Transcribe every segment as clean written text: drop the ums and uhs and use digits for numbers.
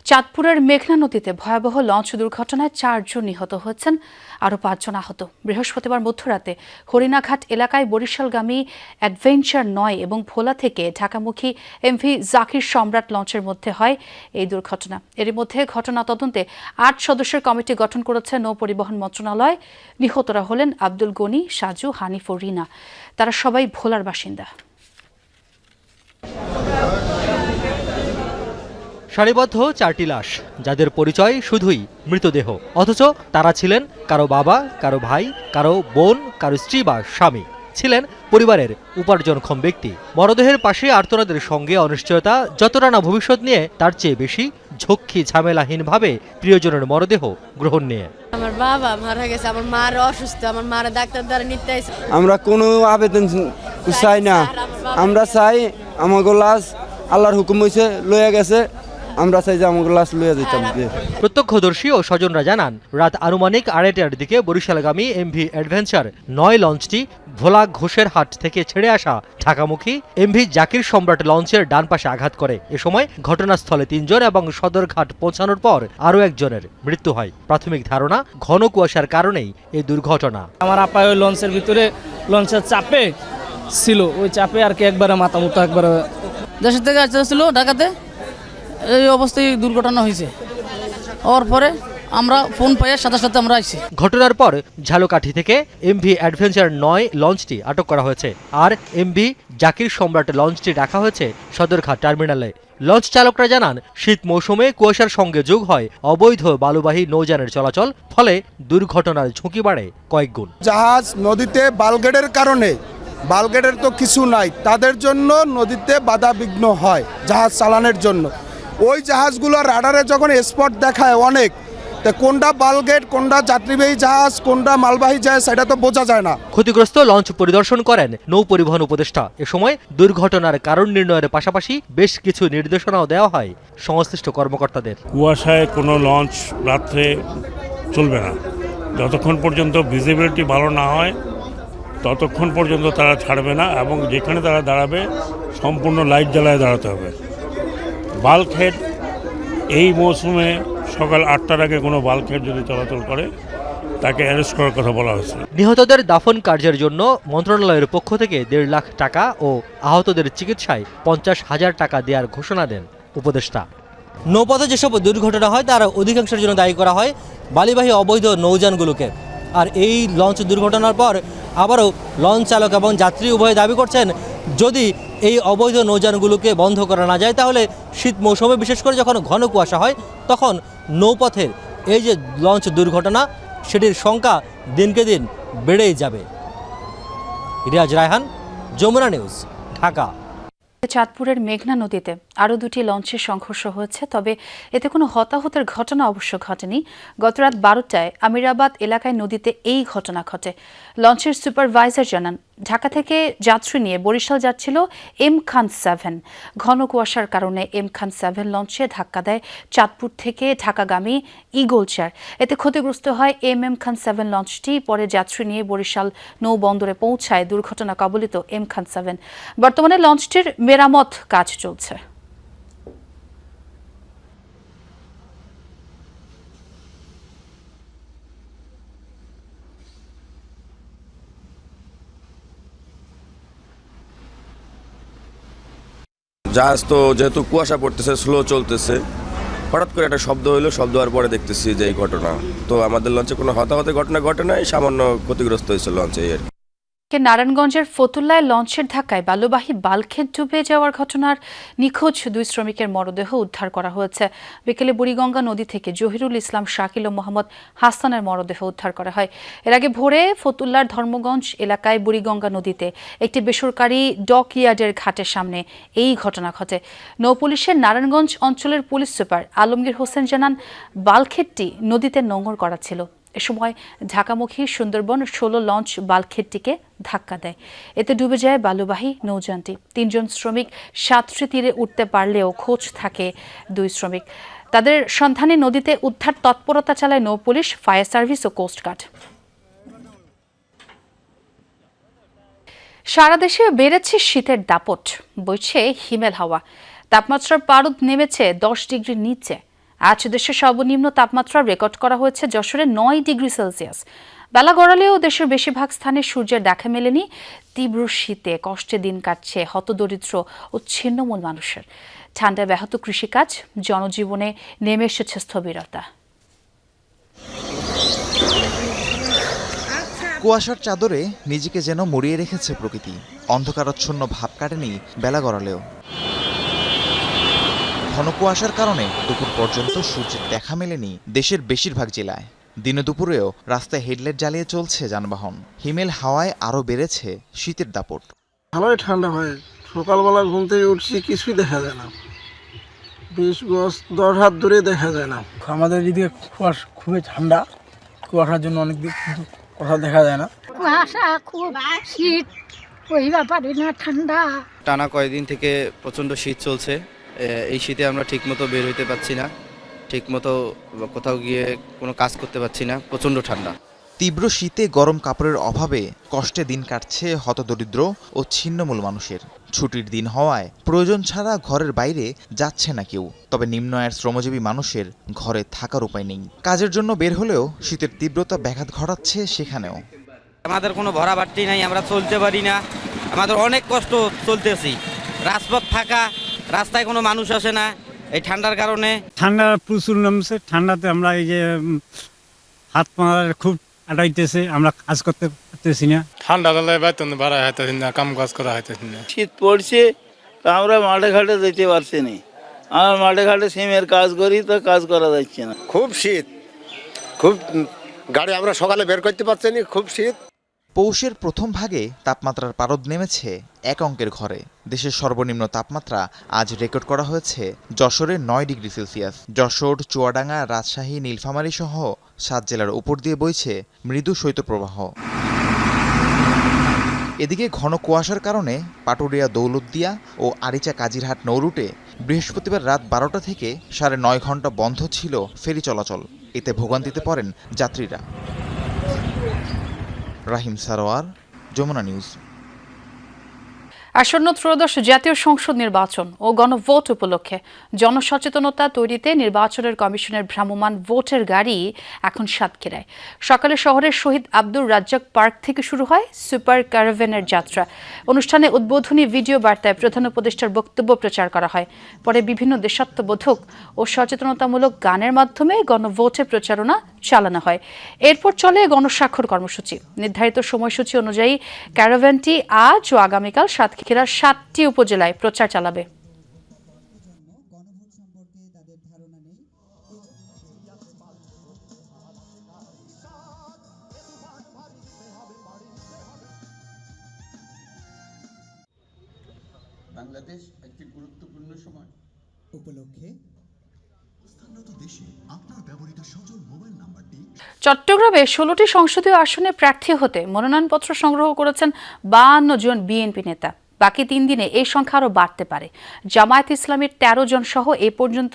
চাঁদপুরের মেঘনা নদীতে ভয়াবহ লঞ্চ দুর্ঘটনায় 4 জন নিহত হয়েছেন, আরও 5 জন আহত। বৃহস্পতিবার মধ্যরাতে হরিণাঘাট এলাকায় বরিশালগামী অ্যাডভেঞ্চার 9 এবং ভোলা থেকে ঢাকামুখী এমভি জাকির সম্রাট লঞ্চের মধ্যে হয় এই দুর্ঘটনা। এর মধ্যে ঘটনা তদন্তে 8 সদস্যের কমিটি গঠন করেছে নৌ পরিবহন মন্ত্রণালয়। নিহতরা হলেন আব্দুল গনি, সাজু, হানিফ ও রিনা। তারা সবাই ভোলার বাসিন্দা। সারিবদ্ধ 4টি লাশ, যাদের পরিচয় শুধুই মৃতদেহ, অথচ তারা ছিলেন কারো বাবা, কারো ভাই, কারো বোন, কারো স্ত্রী বা স্বামী, ছিলেন পরিবারের উপার্জনক্ষম ব্যক্তি। মরদেহের পাশে আর্তনাদের সঙ্গে অনিশ্চয়তা যতটা না ভবিষ্যৎ নিয়ে, তার চেয়ে বেশি ঝক্কি ঝামেলাহীনভাবে প্রিয়জনের মরদেহ গ্রহণ নিয়ে। আমার বাবা মারা গেছে, আমার মার অসুস্থ, আমার মারা ডাক্তার দ্বারা নিতে আইছে। আমরা কোনো আবেদন চাই না, আমরা চাই আমাকে লাশ আল্লাহর হুকুম হয়েছে লইয়া গেছে, আমরা চাই যে আমাকে লাশ লইয়া যেতাম। প্রত্যক্ষদর্শী ও স্বজনরা জানান, রাত আনুমানিক 2:30টার দিকে বরিশালগামী এমভি অ্যাডভেঞ্চার 9 লঞ্চটি ভোলা ঘোষের হাট থেকে ছেড়ে আসা ঢাকামুখী এমভি জাকির সম্রাট লঞ্চের ডান পাশে আঘাত করে। এ সময় ঘটনাস্থলে 3 জন এবং সদরঘাট পৌঁছানোর পর আরও একজনের মৃত্যু হয়। প্রাথমিক ধারণা, ঘন কুয়াশার কারণেই এই দুর্ঘটনা। আমার আপা ওই লঞ্চের ভিতরে লঞ্চের চাপে ছিল, ওই চাপে আর কি একবারে মাথা মুথা একবারে দেশের থেকে আসছিল ঢাকাতে, এই অবস্থায় দুর্ঘটনা হয়েছে। হওয়ার পরে আমরা ফোন পাইয়া সাথে সাথে আমরা আইছি। ঘটনার পর ঝালকাঠি থেকে এমভি অ্যাডভেঞ্চার 9 লঞ্চটি আটক করা হয়েছে, আর এমভি জাকির সম্রাট লঞ্চটি রাখা হয়েছে সদরঘাট টার্মিনালে। লঞ্চ চালকরা জানান, শীত মৌসুমে কুয়াশার সঙ্গে যোগ হয় অবৈধ বালুবাহী নৌযানের চলাচল, ফলে দুর্ঘটনার ঝুঁকি বাড়ে কয়েক গুণ। জাহাজ নদীতে বালগেটের কারণে, বালগেটের তো কিছু নাই, তাদের জন্য নদীতে বাধা বিঘ্ন হয় জাহাজ চালানোর জন্য। ওই জাহাজগুলো রাডারে যখন স্পট দেখায় অনেক, তো কোনটা বালগেট, কোনটা যাত্রীবাহী জাহাজ, কোনটা মালবাহী জাহাজ, সেটা তো বোঝা যায় না। ক্ষতিগ্রস্ত লঞ্চ পরিদর্শন করেন নৌ পরিবহন উপদেষ্টা। এ সময় দুর্ঘটনার কারণ নির্ণয়ের পাশাপাশি বেশ কিছু নির্দেশনাও দেওয়া হয় সংশ্লিষ্ট কর্মকর্তাদের। কুয়াশায় কোনো লঞ্চ রাত্রে চলবে না, যতক্ষণ পর্যন্ত ভিজিবিলিটি ভালো না হয় ততক্ষণ পর্যন্ত তারা ছাড়বে না, এবং যেখানে তারা দাঁড়াবে সম্পূর্ণ লাইট জ্বালায় দাঁড়াতে হবে। বাল্কহেড এই মৌসুমে সকাল 8টার আগে কোনো বাল্কহেড যদি চলাচল করে তাকে অ্যারেস্ট করার কথা বলা হয়েছে। নিহতদের দাফন কার্যের জন্য মন্ত্রণালয়ের পক্ষ থেকে 1.5 লাখ টাকা ও আহতদের চিকিৎসায় 50,000 টাকা দেওয়ার ঘোষণা দেন উপদেষ্টা। নৌপথে যেসব দুর্ঘটনা হয় তার অধিকাংশের জন্য দায়ী করা হয় বালিবাহী অবৈধ নৌযানগুলোকে। আর এই লঞ্চ দুর্ঘটনার পর আবারও লঞ্চ চালক এবং যাত্রী উভয়ে দাবি করছেন, যদি এই অবৈধ নৌযানগুলোকে বন্ধ করা না যায়, তাহলে শীত মৌসুমে বিশেষ করে যখন ঘন কুয়াশা হয় তখন নৌপথের এই যে লঞ্চ দুর্ঘটনা, সেটির সংখ্যা দিনকে দিন বেড়েই যাবে। রিয়াজ রায়হান, যমুনা নিউজ, ঢাকা। চাঁদপুরের মেঘনা নদীতে আরও 2টি লঞ্চের সংঘর্ষ হয়েছে, তবে এতে কোনো হতাহতের ঘটনা অবশ্য ঘটেনি। গত রাত 12টায় আমিরাবাদ এলাকায় নদীতে এই ঘটনা ঘটে। লঞ্চের সুপারভাইজার জানান, ঢাকা থেকে যাত্রী নিয়ে বরিশাল যাচ্ছিল এম খান 7। ঘন কুয়াশার কারণে এম খান 7 লঞ্চে ধাক্কা দেয় চাঁদপুর থেকে ঢাকাগামী ইগলচার। এতে ক্ষতিগ্রস্ত হয় এম খান 7 লঞ্চটি। পরে যাত্রী নিয়ে বরিশাল নৌবন্দরে পৌঁছায় দুর্ঘটনা কবলিত এম খান 7। বর্তমানে লঞ্চটির মেরামত কাজ চলছে। জাহাজ তো যেহেতু কুয়াশা পড়তেছে, স্লো চলতেছে, হঠাৎ করে একটা শব্দ হইলো, শব্দ হওয়ার পরে দেখতেছি যে এই ঘটনা। তো আমাদের লঞ্চে কোনো হতাহতের ঘটনা ঘটে নাই, সামান্য ক্ষতিগ্রস্ত হয়েছে লঞ্চে। নারায়ণগঞ্জের ফতুল্লায় লঞ্চের ধাক্কায় বালুবাহী বাল্কহেড ডুবে যাওয়ার ঘটনার নিখোঁজ 2 শ্রমিকের মরদেহ উদ্ধার করা হয়েছে। বিকেলে বুড়িগঙ্গা নদী থেকে জহিরুল ইসলাম শাকিল ও মোহাম্মদ হাসানের মরদেহ উদ্ধার করা হয়। এর আগে ভোরে ফতুল্লার ধর্মগঞ্জ এলাকায় বুড়িগঙ্গা নদীতে একটি বেসরকারি ডক ইয়ার্ডের ঘাটের সামনে এই ঘটনা ঘটে। নৌপুলিশের নারায়ণগঞ্জ অঞ্চলের পুলিশ সুপার আলমগীর হোসেন জানান, বাল্কহেডটি নদীতে নোঙর করা ছিল। এ সময় ঢাকামুখী সুন্দরবন 16 লঞ্চ বাল্কহেডটিকে ধাক্কা দেয়। এতে ডুবে যায় বালুবাহী নৌযানটি। 3 জন শ্রমিক সাঁতরে তীরে উঠতে পারলেও খোঁজ থাকে 2 শ্রমিক। তাদের সন্ধানে নদীতে উদ্ধার তৎপরতা চালায় নৌপুলিশ, ফায়ার সার্ভিস ও কোস্টগার্ড। সারা দেশে বেড়েছে শীতের দাপট, বইছে হিমেল হাওয়া। তাপমাত্রার পারদ নেমেছে 10 ডিগ্রির নিচে। আজ দেশের সর্বনিম্ন তাপমাত্রা রেকর্ড করা হয়েছে যশোরে 9 ডিগ্রি সেলসিয়াস। বেলা গড়ালেও দেশের বেশিরভাগ স্থানে সূর্যের দেখা মেলেনি। তীব্র শীতে কষ্টে দিন কাটছে হতদরিদ্র ও ছিন্নমূল মানুষের। ঠান্ডায় ব্যাহত কৃষিকাজ, জনজীবনে নেমে এসেছে স্থবিরতা। কুয়াশার চাদরে নিজেকে যেন মুড়িয়ে রেখেছে প্রকৃতি। অন্ধকারাচ্ছন্ন ভাব কাটেনি বেলা গড়ালেও। ঘন কুয়াশার কারণে দুপুর পর্যন্ত সূর্যের দেখা মেলেনি দেশের বেশিরভাগ জেলায়। দিনে দুপুরেও রাস্তায় হেডলাইট জ্বালিয়ে চলছে যানবাহন। হিমেল হাওয়ায় আরও বেড়েছে শীতের দাপট। ভালোই ঠান্ডা হয়। সকালবেলা ঘুম থেকে উঠছি, কিছুই দেখা যায় না। 20 গজ 10 হাত দূরে দেখা যায় না। আমাদের এদিকে কুয়াশা খুবই ঠান্ডা, কুয়াশার জন্য অনেক দিক কথা দেখা যায় না। কুয়াশা খুব, শীত কইবা পারি না, ঠান্ডা। টানা কয়েকদিন থেকে প্রচণ্ড শীত চলছে। এই শীতে আমরা ঠিকমতো বের হইতে পারছি না, ঠিকমতো কোথাও গিয়ে কোনো কাজ করতে পারছি না, প্রচণ্ড ঠান্ডা। তীব্র শীতে গরম কাপড়ের অভাবে কষ্টে দিন কাটছে হতদরিদ্র ও ছিন্নমূল মানুষের। ছুটির দিন হওয়ায় প্রয়োজন ছাড়া ঘরের বাইরে যাচ্ছে না কেউ। তবে নিম্ন আয়ের শ্রমজীবী মানুষের ঘরে থাকার উপায় নেই। কাজের জন্য বের হলেও শীতের তীব্রতা ব্যাঘাত ঘটাচ্ছে সেখানেও। আমাদের কোনো ভরা বাট্টি নাই, আমরা চলতে পারি না, আমাদের অনেক কষ্ট চলতেছি। রাজপথ ফাঁকা, রাস্তায় কোনো মানুষ আসে না এই ঠান্ডার কারণে। ঠান্ডা প্রচুর নামছে। ঠান্ডাতে আমরা এই যে হাত পা খুব আটাইতেছে, আমরা কাজ করতে পারতেছি না। ঠান্ডা গলায় বেতন বাড়া হইতেছে না, কাম কাজ করা হইতেছে না। শীত পড়ছে, তা আমরা মাঠে ঘাটে যেতে পারছি না। আমরা মাঠে ঘাটে সিমের কাজ করি, তো কাজ করা যাচ্ছে না। খুব শীত, খুব গাড়ি আমরা সকালে বের করতে পারছি না, খুব শীত। পৌষের প্রথম ভাগে তাপমাত্রার পারদ নেমেছে এক অঙ্কের ঘরে। দেশের সর্বনিম্ন তাপমাত্রা আজ রেকর্ড করা হয়েছে যশোরে 9 ডিগ্রি সেলসিয়াস। যশোর, চুয়াডাঙ্গা, রাজশাহী, নীলফামারী সহ 7 জেলার উপর দিয়ে বইছে মৃদু শৈত্যপ্রবাহ। এদিকে ঘন কুয়াশার কারণে পাটুরিয়া, দৌলতদিয়া ও আরিচা কাজিরহাট নৌরুটে বৃহস্পতিবার রাত 12টা থেকে 9.5 ঘন্টা বন্ধ ছিল ফেরি চলাচল। এতে ভোগান্তিতে পড়েন যাত্রীরা। রাহিম সারোয়ার, যমুনা নিউজ। আসন্ন ত্রয়োদশ জাতীয় সংসদ নির্বাচন ও গণভোট উপলক্ষে জনসচেতনতা তৈরিতে নির্বাচনের কমিশনের ভ্রাম্যমাণ ভোটের গাড়ি এখন সাতক্ষীরায়। সকালে শহরের শহীদ আব্দুর রাজ্জাক পার্ক থেকে শুরু হয় সুপার ক্যারাভ্যানের যাত্রা। অনুষ্ঠানে উদ্বোধনী ভিডিও বার্তায় প্রধান উপদেষ্টার বক্তব্য প্রচার করা হয়। পরে বিভিন্ন দেশাত্মবোধক ও সচেতনতামূলক গানের মাধ্যমে গণভোটের প্রচারণা চালানো হয়। এরপর চলে গণস্বাক্ষর কর্মসূচি। নির্ধারিত সময়সূচি অনুযায়ী ক্যারাভ্যানটি আজ ও আগামীকাল সাতক্ষীরার 7টি উপজেলায় প্রচার চালাবে। বাংলাদেশ একটি গুরুত্বপূর্ণ সময় উপলক্ষে চট্টগ্রামে 16টি সংসদীয় আসনে প্রার্থী হতে মনোনয়নপত্র সংগ্রহ করেছেন 52 জন বিএনপি নেতা। বাকি 3 দিনে এই সংখ্যা আরও বাড়তে পারে। জামায়াত ইসলামের 13 জন সহ এ পর্যন্ত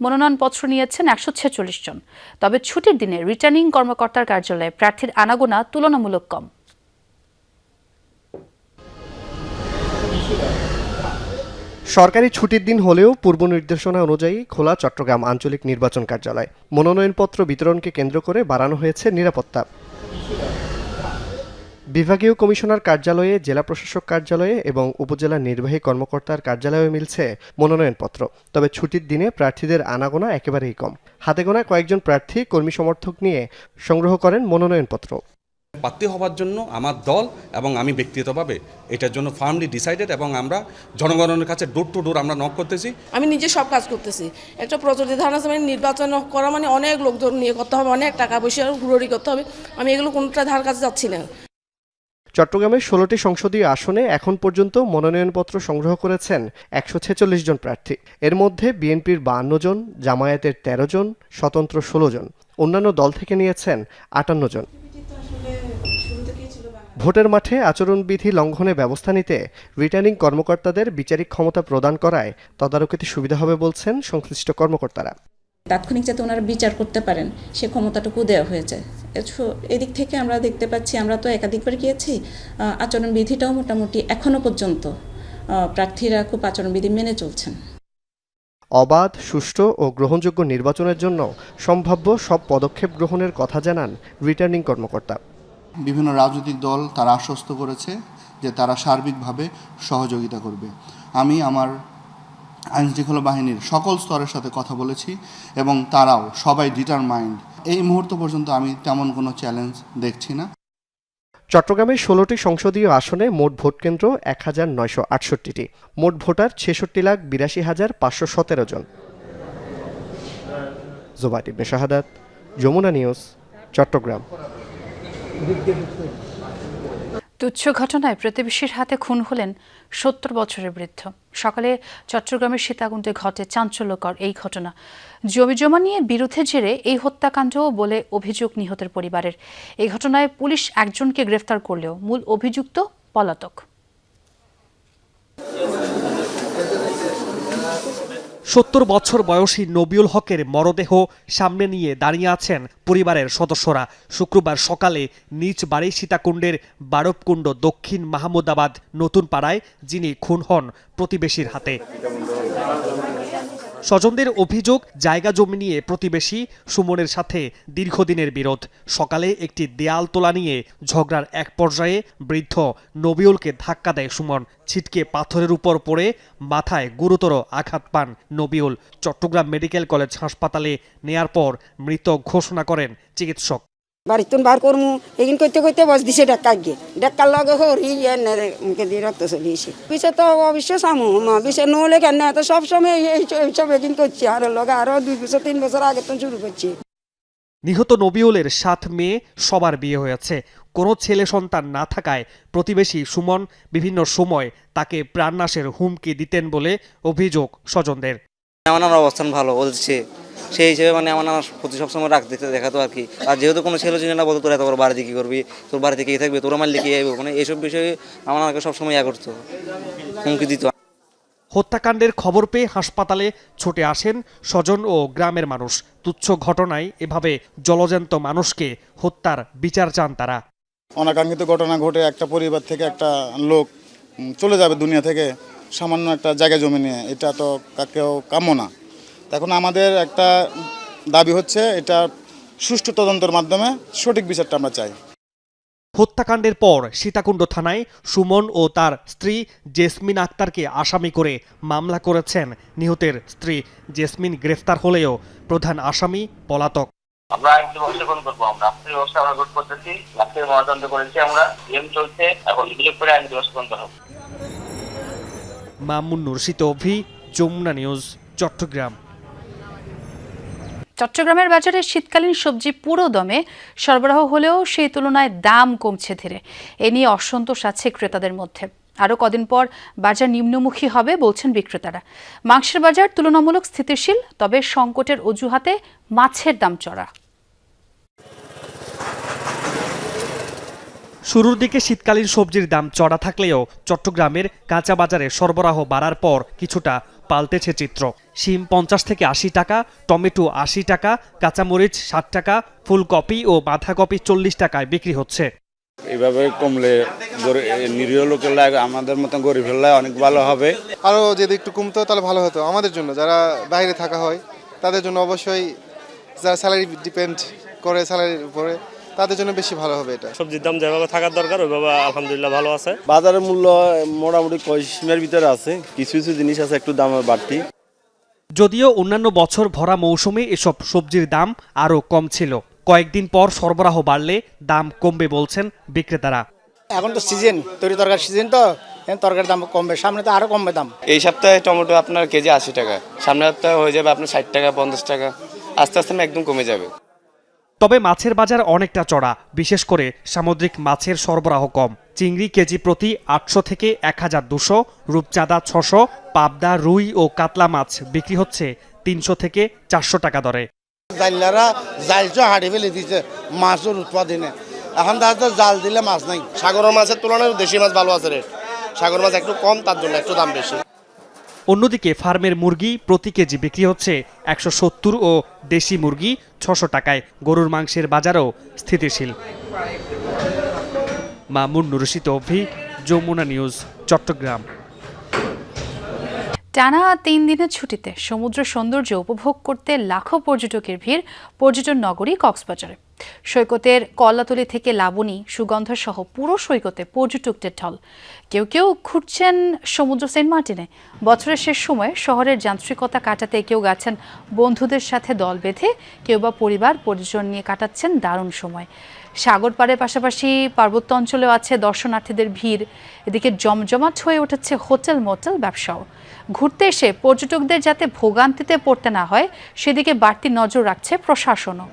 মনোনয়নপত্র নিয়েছেন 146 জন। তবে ছুটির দিনে রিটার্নিং কর্মকর্তার কার্যালয়ে প্রার্থীর আনাগোনা তুলনামূলক কম। সরকারি ছুটির দিন হলেও পূর্ব নির্দেশনা অনুযায়ী খোলা চট্টগ্রাম আঞ্চলিক নির্বাচন কার্যালয়। মনোনয়নপত্র বিতরণকে কেন্দ্র করে বাড়ানো হয়েছে নিরাপত্তা। বিভাগীয় কমিশনার কার্যালয়ে, জেলা প্রশাসক কার্যালয়ে এবং উপজেলা নির্বাহী কর্মকর্তার কার্যালয়ে মিলছে মনোনয়নপত্র। তবে ছুটির দিনে প্রার্থীদের আনাগোনা একেবারেই কম। হাতে গোনা কয়েকজন প্রার্থী কর্মী সমর্থক নিয়ে সংগ্রহ করেন মনোনয়নপত্র। প্রার্থী হওয়ার জন্য আমার দল এবং আমি ব্যক্তিগতভাবে এটার জন্য ফার্মলি ডিসাইডেড, এবং আমরা জনগণের কাছে ডোর টু ডোর আমরা নক করতেছি। আমি নিজে সব কাজ করতেছি। একটা প্রচলিত ধারণা আছে মানে নির্বাচন করা মানে অনেক লোকজন নিয়ে করতে হবে, অনেক টাকা পয়সা হুড়োড়ি করতে হবে। আমি এগুলো কোনটা ধার কাছে যাচ্ছি না। চট্টগ্রামের 16টি সংসদীয় আসনে এখন পর্যন্ত মনোনয়নপত্র সংগ্রহ করেছেন 146 জন প্রার্থী। এর মধ্যে বিএনপির 52 জন, জামায়াতের 13 জন, স্বতন্ত্র 16 জন, অন্যান্য দল থেকে নিয়েছেন 58 জন। ভোটের মাঠে আচরণবিধি লঙ্ঘনে ব্যবস্থা নিতে রিটার্নিং কর্মকর্তাদের বিচারিক ক্ষমতা প্রদান করায় তদারকিতে সুবিধা হবে বলছেন সংশ্লিষ্ট কর্মকর্তারা। তাৎক্ষণিক যাতে ওনারা বিচার করতে পারেন সে ক্ষমতাটুকু দেওয়া হয়েছে। এদিক থেকে আমরা দেখতে পাচ্ছি, আমরা তো একাধিকবার গিয়েছি, আচরণবিধিটাও মোটামুটি এখনো পর্যন্ত প্রার্থীরা খুব আচরণবিধি মেনে চলছেন। অবাধ, সুষ্ঠু ও গ্রহণযোগ্য নির্বাচনের জন্য সম্ভাব্য সব পদক্ষেপ গ্রহণের কথা জানান রিটার্নিং কর্মকর্তা। বিভিন্ন রাজনৈতিক দল তারা আশ্বস্ত করেছে যে তারা সার্বিকভাবে সহযোগিতা করবে। আমি আমার আইনশৃঙ্খলা বাহিনীর সকল স্তরের সাথে কথা বলেছি এবং তারাও সবাই ডিটারমাইন্ড। এই মুহূর্ত পর্যন্ত আমি তেমন কোনো চ্যালেঞ্জ দেখছি না। চট্টগ্রামের 16টি সংসদীয় আসনে মোট ভোটকেন্দ্র 1968টি, মোট ভোটার 66,82,517 জন। জোবায়ের ইবনে শাহাদাত, যমুনা নিউজ, চট্টগ্রাম। তুচ্ছ ঘটনায় প্রতিবেশীর হাতে খুন হলেন 70 বছরের বৃদ্ধ। সকালে চট্টগ্রামের সীতাকুণ্ডে ঘটে চাঞ্চল্যকর এই ঘটনা। জমিজমা নিয়ে বিরোধের জেরে এই হত্যাকাণ্ড বলে অভিযোগ নিহতের পরিবারের। এই ঘটনায় পুলিশ একজনকে গ্রেফতার করলেও মূল অভিযুক্ত পলাতক। 70 বছর বয়সী নবিউল হকের মরদেহ সামনে নিয়ে দাঁড়িয়ে আছেন পরিবারের সদস্যরা। শুক্রবার সকালে নিজ বাড়ি সীতাকুণ্ডের বারবকুণ্ড দক্ষিণ মাহমুদাবাদ নতুন পাড়ায় যিনি খুন হন প্রতিবেশীর হাতে। স্বজনদের অভিযোগ, জায়গা জমি নিয়ে প্রতিবেশী সুমনের সাথে দীর্ঘদিনের বিরোধ। সকালে একটি দেয়াল তোলা নিয়ে ঝগড়ার এক পর্যায়ে বৃদ্ধ নবিউলকে ধাক্কা দেয় সুমন। ছিটকে পাথরের উপর পড়ে মাথায় গুরুতর আঘাত পান নবিউল। চট্টগ্রাম মেডিকেল কলেজ হাসপাতালে নেয়ার পর মৃত ঘোষণা করেন চিকিৎসক। বাড়িতুন বার করমু এগিন করতে করতে বস দিছে ডাক্কা গিয়ে ডাক্কার লগে হরি মুখে দিয়ে রক্ত চলিয়েছে। পিছে তো অবশ্য সামু পিছে নহলে কেন তো সবসময় এইসব এগিন করছি আর লগে আরো 2 বছর 3 বছর আগে তো শুরু করছি। নিহত নবিউলের 7 মেয়ে, সবার বিয়ে হয়েছে। কোনো ছেলে সন্তান না থাকায় প্রতিবেশী সুমন বিভিন্ন সময় তাকে প্রাণনাশের হুমকি দিতেন বলে অভিযোগ স্বজনদের। আমার অবস্থান ভালো বলছে, সেই হিসেবে মানে আমার প্রতি সবসময় রাখতে দেখাতো আর কি। আর যেহেতু কোনো ছেলে চিনে না বলতো তোর এত বড় বাড়িতে কী করবি, তোর বাড়িতে কে থাকবে, তোর আমার লিখে যাবো, মানে এইসব বিষয়ে আমাকে সবসময় করতো, হুমকি দিত। হত্যাকাণ্ডের খবর পেয়ে হাসপাতালে ছুটে আসেন স্বজন ও গ্রামের মানুষ। তুচ্ছ ঘটনায় এভাবে জলজ্যান্ত মানুষকে হত্যার বিচার চান তারা। অনাকাঙ্ক্ষিত ঘটনা ঘটে একটা পরিবার থেকে একটা লোক চলে যাবে দুনিয়া থেকে সামান্য একটা জায়গা জমি নিয়ে, এটা তো কাকেও কাম্য না। এখন আমাদের একটা দাবি হচ্ছে এটা সুষ্ঠু তদন্তের মাধ্যমে সঠিক বিচারটা আমরা চাই। হত্যাকাণ্ডের পর সীতাকুণ্ড থানায় সুমন ও তার স্ত্রী জেসমিন আক্তারকে আসামি করে মামলা করেছেন নিহতের স্ত্রী। জেসমিন গ্রেফতার হলেও প্রধান আসামি পলাতক। আমরা আইন ব্যবস্থা গ্রহণ করবো, আমরা রাষ্ট্রীয় ব্যবস্থা আমরা গ্রহণ করতেছি, রাষ্ট্রীয় মহাতন্ত্র করেছি, আমরা নিয়ম চলছে, এখন সুযোগ করে আইন ব্যবস্থা গ্রহণ করা হবে। মামুন নুরশিত অভি, যমুনা নিউজ, চট্টগ্রাম। চট্টগ্রামের বাজারে শীতকালীন সবজি পুরো দমে সরবরাহ হলেও সেই তুলনায় দাম কমছে ধীরে। এ নিয়ে অসন্তোষ আছে ক্রেতাদের মধ্যে। আরও কদিন পর বাজার নিম্নমুখী হবে বলছেন বিক্রেতারা। মাংসের বাজার তুলনামূলক স্থিতিশীল, তবে সংকটের অজুহাতে মাছের দাম চড়া। শুরুর দিকে শীতকালীন সবজির দাম চড়া থাকলেও চট্টগ্রামের কাঁচা বাজারে সরবরাহ বাড়ার পর কিছুটা পাল্টেছে চিত্র। শিম 50 থেকে 80 টাকা, টমেটো 80 টাকা, কাঁচামরিচ 60 টাকা, ফুলকপি ও বাঁধাকপি 40 টাকায় বিক্রি হচ্ছে। এইভাবে কমলে নিরীহ লোকের লাগে আমাদের মতো গরিবের লাগে অনেক ভালো হবে। আরও যদি একটু কমতো তাহলে ভালো হতো আমাদের জন্য, যারা বাইরে থাকা হয় তাদের জন্য অবশ্যই, যারা স্যালারি ডিপেন্ড করে স্যালারির উপরে, তাদের জন্য বেশি ভালো হবে। এটা সবজির দাম যেভাবে থাকার দরকার ওইভাবে আলহামদুলিল্লাহ ভালো আছে। বাজারের মূল্য মোটামুটি সীমার ভিতরে আছে, কিছু কিছু জিনিস আছে একটু দাম বাড়তি। যদিও অন্যান্য বছর ভরা মৌসুমে এসব সবজির দাম আরও কম ছিল, কয়েকদিন পর সরবরাহ বাড়লে দাম কমবে বলছেন বিক্রেতারা। এখন তো সিজন, তৈরি তরকারি সিজন, তো তরকারির দাম কমবে, সামনে তো আরো কমবে দাম। এই সপ্তাহে টমেটো আপনার কেজি 80 টাকা, সামনের সপ্তাহে হয়ে যাবে আপনার 60 টাকা 50 টাকা, আস্তে আস্তে একদম কমে যাবে। তবে মাছের বাজার অনেকটা চড়া, বিশেষ করে সামুদ্রিক মাছের সরবরাহ কম। চিংড়ি কেজি প্রতি 800 থেকে 1200, রূপচাঁদা 600, পাবদা, রুই ও কাতলা মাছ বিক্রি হচ্ছে 300 থেকে 400 টাকা দরে। জাইলারা জালটা হাড়ি ফেলে দিচ্ছে মাছের উৎপাদনে, এখন তারা জাল দিলে মাছ নাই। সাগরের মাছের তুলনায় দেশি মাছ ভালো আছে রেট, সাগর মাছ একটু কম, তার জন্য একটু দাম বেশি। অন্যদিকে ফার্মের মুরগি প্রতি কেজি বিক্রি হচ্ছে 170 ও দেশি মুরগি 600 টাকায়। গরুর মাংসের বাজারও স্থিতিশীল। মামুন নুরশিত অভি, যমুনা নিউজ, চট্টগ্রাম। টানা 3 দিনের ছুটিতে সমুদ্র সৌন্দর্য উপভোগ করতে লাখো পর্যটকের ভিড় পর্যটন নগরী কক্সবাজারে। সৈকতের কলাতলি থেকে লাবণী সুগন্ধ সহ পুরো সৈকতে পর্যটকদের ঢল। কেউ কেউ ঘুরছেন সমুদ্র সেন্ট মার্টিনে। বছরের শেষ সময়ে শহরের যান্ত্রিকতা কাটাতে কেউ গেছেন বন্ধুদের সাথে দল বেঁধে, কেউ বা পরিবার পরিজন নিয়ে কাটাচ্ছেন দারুণ সময়। সাগর পাড়ের পাশাপাশি পার্বত্য অঞ্চলেও আছে দর্শনার্থীদের ভিড়। এদিকে জমজমাট হয়ে উঠেছে হোটেল মোটেল ব্যবসাও। ঘুরতে এসে পর্যটকদের যাতে ভোগান্তিতে পড়তে না হয় সেদিকে বাড়তি নজর রাখছে প্রশাসনও।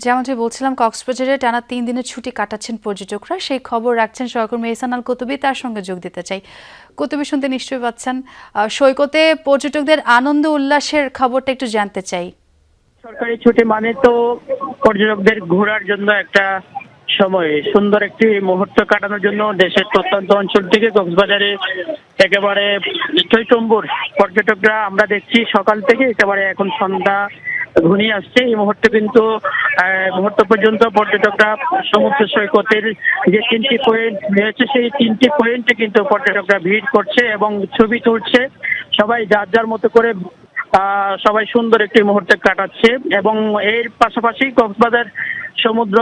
যেমনটি বলছিলাম, কক্সবাজারে টানা 3 দিনের ছুটি কাটাচ্ছেন পর্যটকরা। সেই খবর রাখছেন সহকর্মী এহসান আল কুতুবী। তার সঙ্গে যোগ দিতে চাই। কুতুবী, শুনতে নিশ্চয়ই পাচ্ছেন, সৈকতে পর্যটকদের আনন্দ উল্লাসের খবরটা একটু জানতে চাই। সরকারি ছুটি মানে তো পর্যটকদের ঘোরার জন্য একটা সময়, সুন্দর একটি মুহূর্ত কাটানোর জন্য দেশের প্রত্যন্ত অঞ্চল থেকে কক্সবাজারে একেবারে টইটম্বুর পর্যটকরা আমরা দেখছি সকাল থেকে একেবারে এখন সন্ধ্যা ঘনিয়ে আসছে। এই মুহূর্তে কিন্তু মুহূর্ত পর্যন্ত পর্যটকরা সমুদ্র সৈকতের যে 3টি পয়েন্ট রয়েছে সেই 3টি পয়েন্টে কিন্তু পর্যটকরা ভিড় করছে এবং ছবি তুলছে। সবাই যার যার মতো করে সবাই সুন্দর একটি মুহূর্ত কাটাচ্ছে। এবং এর পাশাপাশি কক্সবাজার সমুদ্র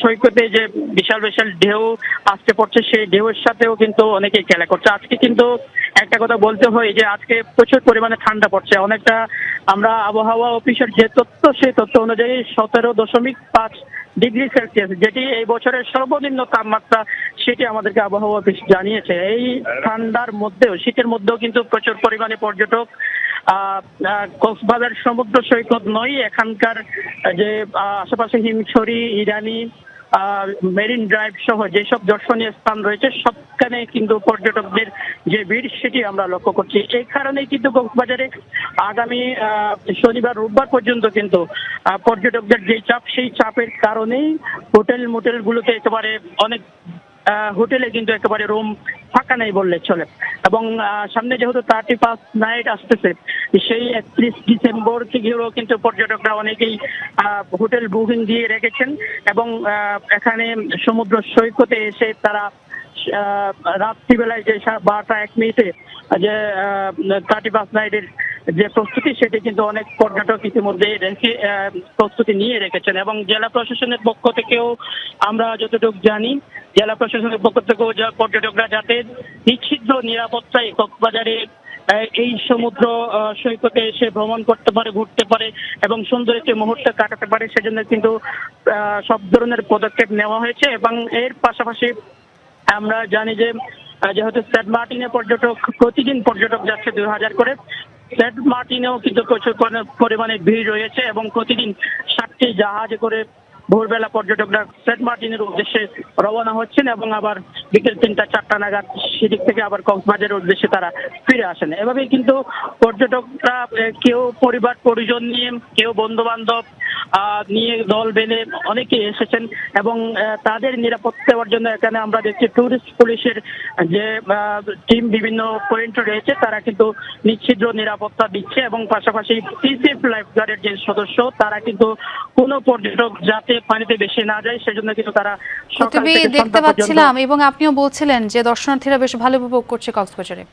সৈকতে যে বিশাল বিশাল ঢেউ আসতে পড়ছে, সেই ঢেউয়ের সাথেও কিন্তু অনেকে খেলা করছে। আজকে কিন্তু একটা কথা বলতে হয় যে আজকে প্রচুর পরিমাণে ঠান্ডা পড়ছে। অনেকটা আমরা আবহাওয়া অফিসের যে তথ্য, সেই তথ্য অনুযায়ী 17.5 ডিগ্রি সেলসিয়াস, যেটি এই বছরের সর্বনিম্ন তাপমাত্রা, সেটি আমাদেরকে আবহাওয়া অফিস জানিয়েছে। এই ঠান্ডার মধ্যেও, শীতের মধ্যেও কিন্তু প্রচুর পরিমাণে পর্যটক কক্সবাজার সমুদ্র সৈকত নয়, এখানকার যে আশেপাশে হিমছড়ি, ইরানি, মেরিন ড্রাইভ সহ যেসব দর্শনীয় স্থান রয়েছে সবখানে কিন্তু পর্যটকদের যে ভিড় সেটি আমরা লক্ষ্য করছি। এই কারণেই কিন্তু কক্সবাজারে আগামী শনিবার রোববার পর্যন্ত কিন্তু পর্যটকদের যে চাপ, সেই চাপের কারণেই হোটেল মোটেলগুলোতে একেবারে অনেক হোটেলে কিন্তু একেবারে রুম ফাঁকা নেই বললে চলে। এবং সামনে যেহেতু 31 নাইট আসতেছে, সেই 31 ডিসেম্বর থেকেও কিন্তু পর্যটকরা অনেকেই হোটেল বুকিং দিয়ে রেখেছেন এবং এখানে সমুদ্র সৈকতে এসে তারা রাত্রিবেলায় যে 12:01 যে 31 নাইটের যে প্রস্তুতি, সেটি কিন্তু অনেক পর্যটক ইতিমধ্যে প্রস্তুতি নিয়ে রেখেছেন। এবং জেলা প্রশাসনের পক্ষ থেকেও আমরা যতটুকু জানি, জেলা প্রশাসনের পক্ষ থেকেও পর্যটকরা যাতে নিশ্চিদ্র নিরাপত্তায় কক্সবাজারে এই সমুদ্র সৈকতে এসে ভ্রমণ করতে পারে, ঘুরতে পারে এবং সুন্দর একটি মুহূর্ত কাটাতে পারে, সেজন্য কিন্তু সব ধরনের পদক্ষেপ নেওয়া হয়েছে। এবং এর পাশাপাশি আমরা জানি যে যেহেতু সেন্ট মার্টিনে প্রতিদিন পর্যটক যাচ্ছে 2000 করে, সেন্ট মার্টিনেও কিন্তু প্রচুর পরিমাণে ভিড় রয়েছে এবং প্রতিদিন 7টি জাহাজে করে ভোরবেলা পর্যটকরা সেন্ট মার্টিনের উদ্দেশ্যে রওনা হচ্ছেন এবং আবার বিকেল 3টা-4টা নাগাদ সেদিক থেকে আবার কক্সবাজারের উদ্দেশ্যে তারা ফিরে আসেন। এভাবেই কিন্তু পর্যটকরা কেউ পরিবার পরিজন নিয়ে, কেউ বন্ধু বান্ধব নিয়ে দল বেঁধে অনেকে এসেছেন এবং তাদের নিরাপত্তা দেওয়ার জন্য এখানে আমরা দেখছি টুরিস্ট পুলিশের যে টিম বিভিন্ন পয়েন্ট রয়েছে, তারা কিন্তু নিশ্চিদ্র নিরাপত্তা দিচ্ছে এবং পাশাপাশি সিসিএফ লাইফগার্ডের যে সদস্য, তারা কিন্তু কোনো পর্যটক যাতে পানিতে বেশি না যায় সেজন্য কিন্তু তারা সকাল থেকে দেখতে পাচ্ছিলাম এবং আপনিও বলছিলেন যে দর্শনার্থীরা বেশ ভালো উপভোগ করছে কক্সবাজারে।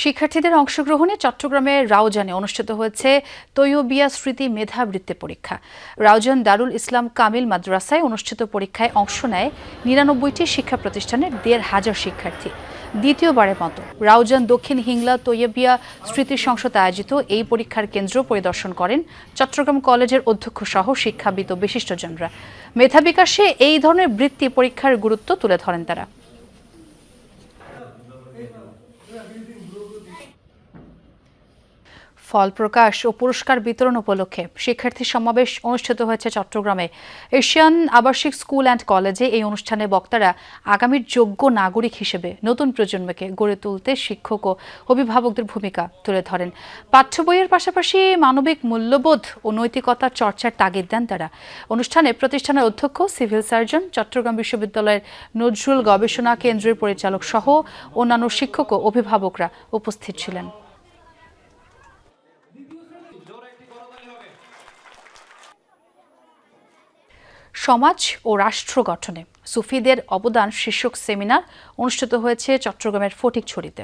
শিক্ষার্থীদের অংশগ্রহণে চট্টগ্রামের রাউজানে অনুষ্ঠিত হয়েছে তৈয়বিয়া স্মৃতি মেধাবৃত্তি পরীক্ষা। রাউজান দারুল ইসলাম কামিল মাদ্রাসায় অনুষ্ঠিত পরীক্ষায় অংশ নেয় 99টি শিক্ষা প্রতিষ্ঠানের 1,500 শিক্ষার্থী। দ্বিতীয়বারের মতো রাউজান দক্ষিণ হিংলা তৈয়বিয়া স্মৃতি সংসদ আয়োজিত এই পরীক্ষার কেন্দ্র পরিদর্শন করেন চট্টগ্রাম কলেজের অধ্যক্ষ সহ শিক্ষাবিদ ও বিশিষ্টজনরা। মেধা বিকাশে এই ধরনের বৃত্তি পরীক্ষার গুরুত্ব তুলে ধরেন তারা। ফল প্রকাশ ও পুরস্কার বিতরণ উপলক্ষে শিক্ষার্থী সমাবেশ অনুষ্ঠিত হয়েছে চট্টগ্রামে। এশিয়ান আবাসিক স্কুল অ্যান্ড কলেজে এই অনুষ্ঠানে বক্তারা আগামীর যোগ্য নাগরিক হিসেবে নতুন প্রজন্মকে গড়ে তুলতে শিক্ষক ও অভিভাবকদের ভূমিকা তুলে ধরেন। পাঠ্য বইয়ের পাশাপাশি মানবিক মূল্যবোধ ও নৈতিকতার চর্চার তাগিদ দেন তারা। অনুষ্ঠানে প্রতিষ্ঠানের অধ্যক্ষ, সিভিল সার্জন, চট্টগ্রাম বিশ্ববিদ্যালয়ের নজরুল গবেষণা কেন্দ্রের পরিচালক সহ অন্যান্য শিক্ষক ও অভিভাবকরা উপস্থিত ছিলেন। সমাজ ও রাষ্ট্র গঠনে সুফিদের অবদান শীর্ষক সেমিনার অনুষ্ঠিত হয়েছে চট্টগ্রামের ফটিকছড়িতে।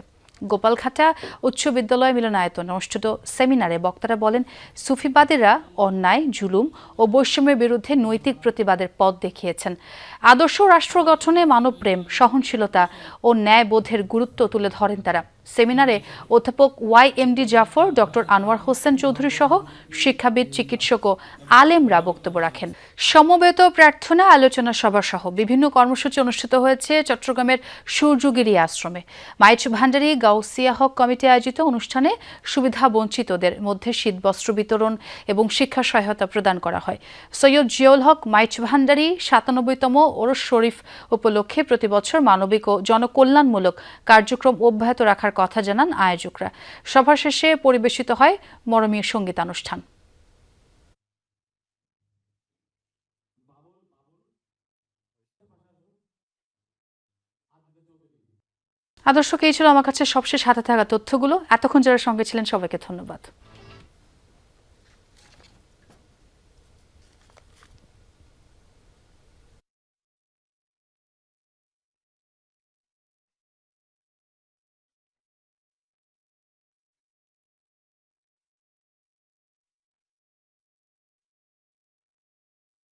গোপালঘাটা উচ্চ বিদ্যালয় মিলনায়তনে অনুষ্ঠিত সেমিনারে বক্তারা বলেন, সুফিবাদীরা অন্যায়, জুলুম ও বৈষম্যের বিরুদ্ধে নৈতিক প্রতিবাদের পথ দেখিয়েছেন। আদর্শ রাষ্ট্র গঠনে মানবপ্রেম, সহনশীলতা ও ন্যায়বোধের গুরুত্ব তুলে ধরেন তারা। সেমিনারে অধ্যাপক YMD জাফর, ডক্টর আনোয়ার হোসেন চৌধুরী সহ শিক্ষাবিদ, চিকিৎসক ও আলেমরা বক্তব্য রাখেন। সমবেত প্রার্থনা, আলোচনা সভা সহ বিভিন্ন কর্মসূচি অনুষ্ঠিত হয়েছে চট্টগ্রামের সূর্যগিরি আশ্রমে। মাইচ ভান্ডারী গাউসিয়া হক কমিটি আয়োজিত অনুষ্ঠানে সুবিধা বঞ্চিতদের মধ্যে শীতবস্ত্র বিতরণ এবং শিক্ষা সহায়তা প্রদান করা হয়। সৈয়দ জিয়াউল হক মাইচ ভান্ডারী 97তম ওরস শরীফ উপলক্ষে প্রতিবছর মানবিক ও জনকল্যাণমূলক কার্যক্রম অব্যাহত রাখার কথা জানান আয়োজকরা। সভা শেষে পরিবেশিত হয় মরমীয় সঙ্গীতানুষ্ঠান। আদর্শকে এই ছিল আমার কাছে সবশেষ হাতে থাকা তথ্যগুলো। এতক্ষণ যারা সঙ্গে ছিলেন সবাইকে ধন্যবাদ।